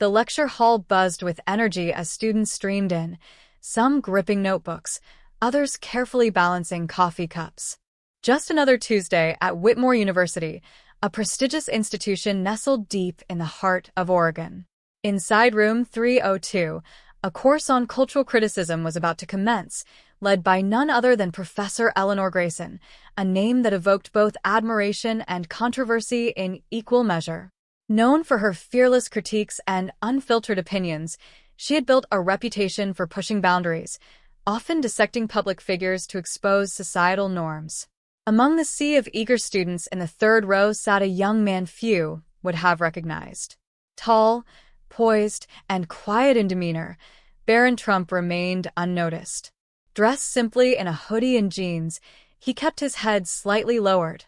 The lecture hall buzzed with energy as students streamed in, some gripping notebooks, others carefully balancing coffee cups. Just another Tuesday at Whitmore University, a prestigious institution nestled deep in the heart of Oregon. Inside room 302, a course on cultural criticism was about to commence, led by none other than Professor Eleanor Grayson, a name that evoked both admiration and controversy in equal measure. Known for her fearless critiques and unfiltered opinions, she had built a reputation for pushing boundaries, often dissecting public figures to expose societal norms. Among the sea of eager students in the third row sat a young man few would have recognized. Tall, poised, and quiet in demeanor, Barron Trump remained unnoticed. Dressed simply in a hoodie and jeans, he kept his head slightly lowered,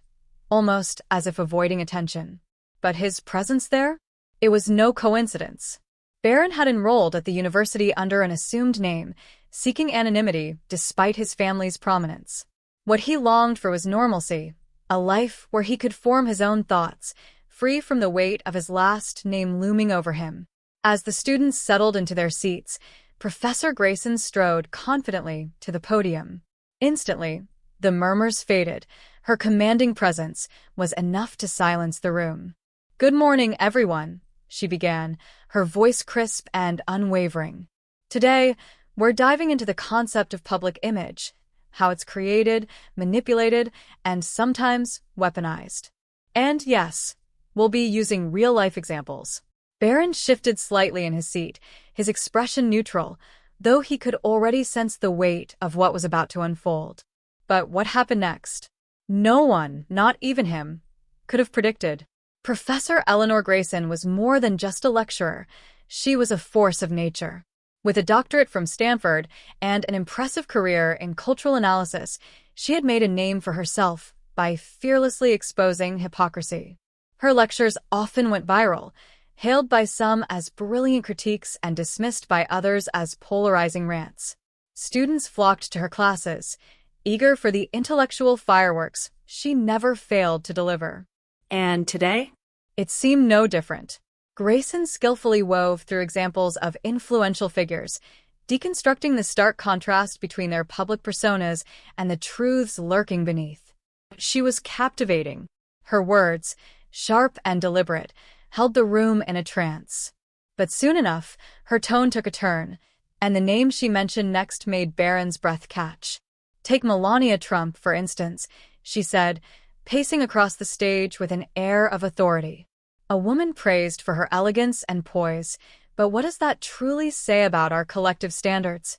almost as if avoiding attention. But his presence there? It was no coincidence. Barron had enrolled at the university under an assumed name, seeking anonymity despite his family's prominence. What he longed for was normalcy, a life where he could form his own thoughts, free from the weight of his last name looming over him. As the students settled into their seats, Professor Grayson strode confidently to the podium. Instantly, the murmurs faded. Her commanding presence was enough to silence the room. "Good morning, everyone," she began, her voice crisp and unwavering. "Today, we're diving into the concept of public image, how it's created, manipulated, and sometimes weaponized. And yes, we'll be using real-life examples." Barron shifted slightly in his seat, his expression neutral, though he could already sense the weight of what was about to unfold. But what happened next? No one, not even him, could have predicted. Professor Eleanor Grayson was more than just a lecturer. She was a force of nature. With a doctorate from Stanford and an impressive career in cultural analysis, she had made a name for herself by fearlessly exposing hypocrisy. Her lectures often went viral, hailed by some as brilliant critiques and dismissed by others as polarizing rants. Students flocked to her classes, eager for the intellectual fireworks she never failed to deliver. And today? It seemed no different. Grayson skillfully wove through examples of influential figures, deconstructing the stark contrast between their public personas and the truths lurking beneath. She was captivating. Her words, sharp and deliberate, held the room in a trance. But soon enough, her tone took a turn, and the name she mentioned next made Barron's breath catch. "Take Melania Trump, for instance," she said, pacing across the stage with an air of authority. A woman praised for her elegance and poise, but what does that truly say about our collective standards?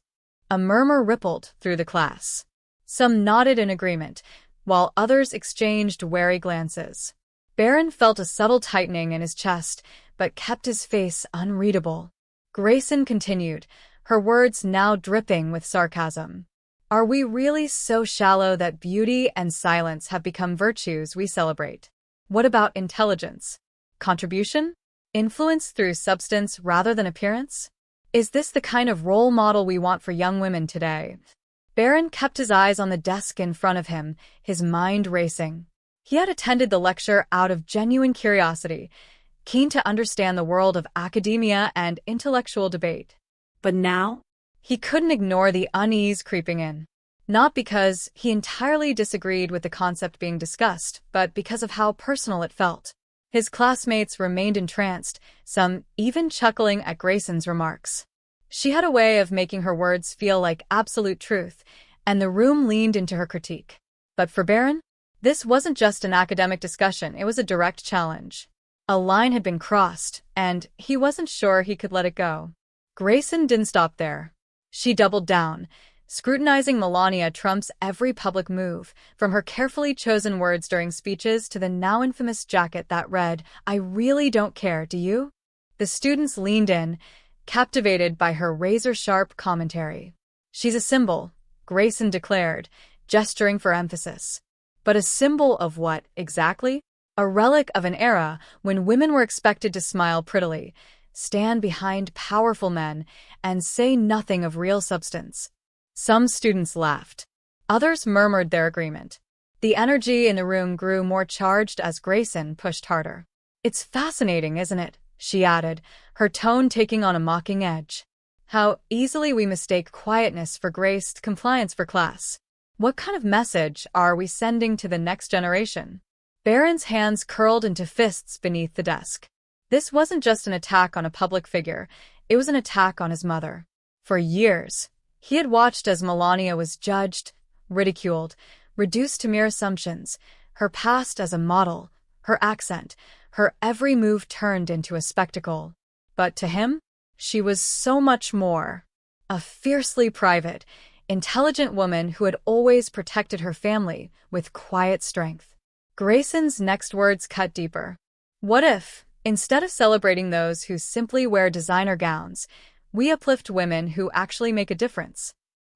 A murmur rippled through the class. Some nodded in agreement, while others exchanged wary glances. Barron felt a subtle tightening in his chest, but kept his face unreadable. Grayson continued, her words now dripping with sarcasm. "Are we really so shallow that beauty and silence have become virtues we celebrate? What about intelligence? Contribution? Influence through substance rather than appearance? Is this the kind of role model we want for young women today?" Barron kept his eyes on the desk in front of him, his mind racing. He had attended the lecture out of genuine curiosity, keen to understand the world of academia and intellectual debate. But now, he couldn't ignore the unease creeping in. Not because he entirely disagreed with the concept being discussed, but because of how personal it felt. His classmates remained entranced, some even chuckling at Grayson's remarks. She had a way of making her words feel like absolute truth, and the room leaned into her critique. But for Barron, this wasn't just an academic discussion, it was a direct challenge. A line had been crossed, and he wasn't sure he could let it go. Grayson didn't stop there. She doubled down, scrutinizing Melania Trump's every public move, from her carefully chosen words during speeches to the now infamous jacket that read, "I really don't care, do you?" The students leaned in, captivated by her razor-sharp commentary. "She's a symbol," Grayson declared, gesturing for emphasis. But a symbol of what, exactly? A relic of an era when women were expected to smile prettily, stand behind powerful men, and say nothing of real substance. Some students laughed. Others murmured their agreement. The energy in the room grew more charged as Grayson pushed harder. "It's fascinating, isn't it?" she added, her tone taking on a mocking edge. How easily we mistake quietness for grace, compliance for class. What kind of message are we sending to the next generation? Barron's hands curled into fists beneath the desk. This wasn't just an attack on a public figure, it was an attack on his mother. For years, he had watched as Melania was judged, ridiculed, reduced to mere assumptions, her past as a model, her accent, her every move turned into a spectacle. But to him, she was so much more. A fiercely private, intelligent woman who had always protected her family with quiet strength. Grayson's next words cut deeper. What if, instead of celebrating those who simply wear designer gowns, we uplift women who actually make a difference?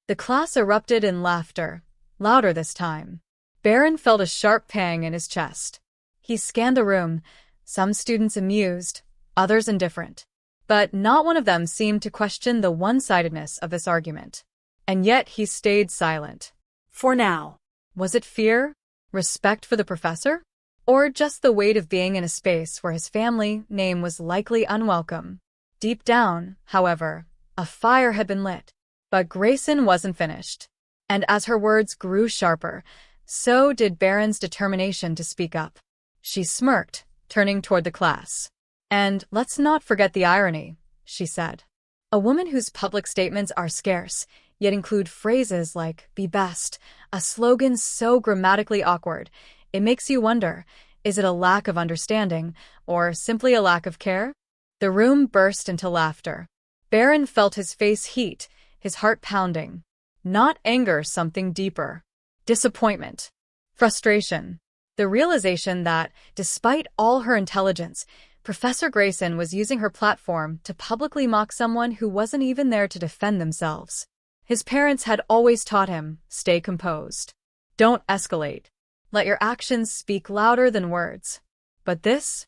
The class erupted in laughter, louder this time. Barron felt a sharp pang in his chest. He scanned the room, some students amused, others indifferent. But not one of them seemed to question the one-sidedness of this argument. And yet he stayed silent. For now. Was it fear? Respect for the professor? Or just the weight of being in a space where his family name was likely unwelcome? Deep down, however, a fire had been lit. But Grayson wasn't finished. And as her words grew sharper, so did Barron's determination to speak up. She smirked, turning toward the class. And let's not forget the irony, she said. A woman whose public statements are scarce, yet include phrases like, be best, a slogan so grammatically awkward, it makes you wonder, is it a lack of understanding, or simply a lack of care? The room burst into laughter. Barron felt his face heat, his heart pounding. Not anger, something deeper. Disappointment. Frustration. The realization that, despite all her intelligence, Professor Grayson was using her platform to publicly mock someone who wasn't even there to defend themselves. His parents had always taught him, stay composed. Don't escalate. Let your actions speak louder than words. But this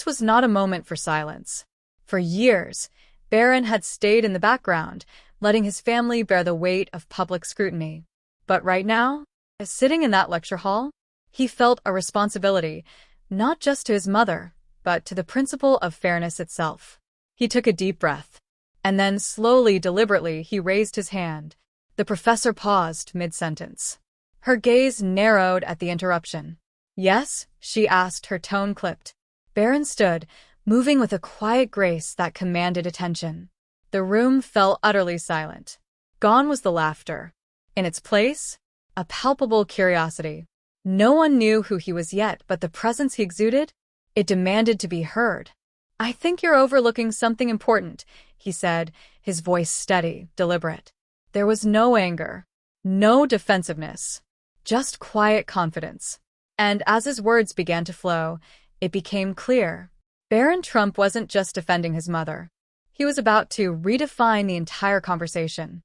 was not a moment for silence. For years, Barron had stayed in the background, letting his family bear the weight of public scrutiny. But right now, as sitting in that lecture hall, he felt a responsibility, not just to his mother, but to the principle of fairness itself. He took a deep breath. And then slowly, deliberately, he raised his hand. The professor paused mid-sentence. Her gaze narrowed at the interruption. Yes? She asked, her tone clipped. Barron stood, moving with a quiet grace that commanded attention. The room fell utterly silent. Gone was the laughter. In its place, a palpable curiosity. No one knew who he was yet, but the presence he exuded, it demanded to be heard. I think you're overlooking something important, he said, his voice steady, deliberate. There was no anger, no defensiveness, just quiet confidence. And as his words began to flow, it became clear. Barron Trump wasn't just defending his mother. He was about to redefine the entire conversation.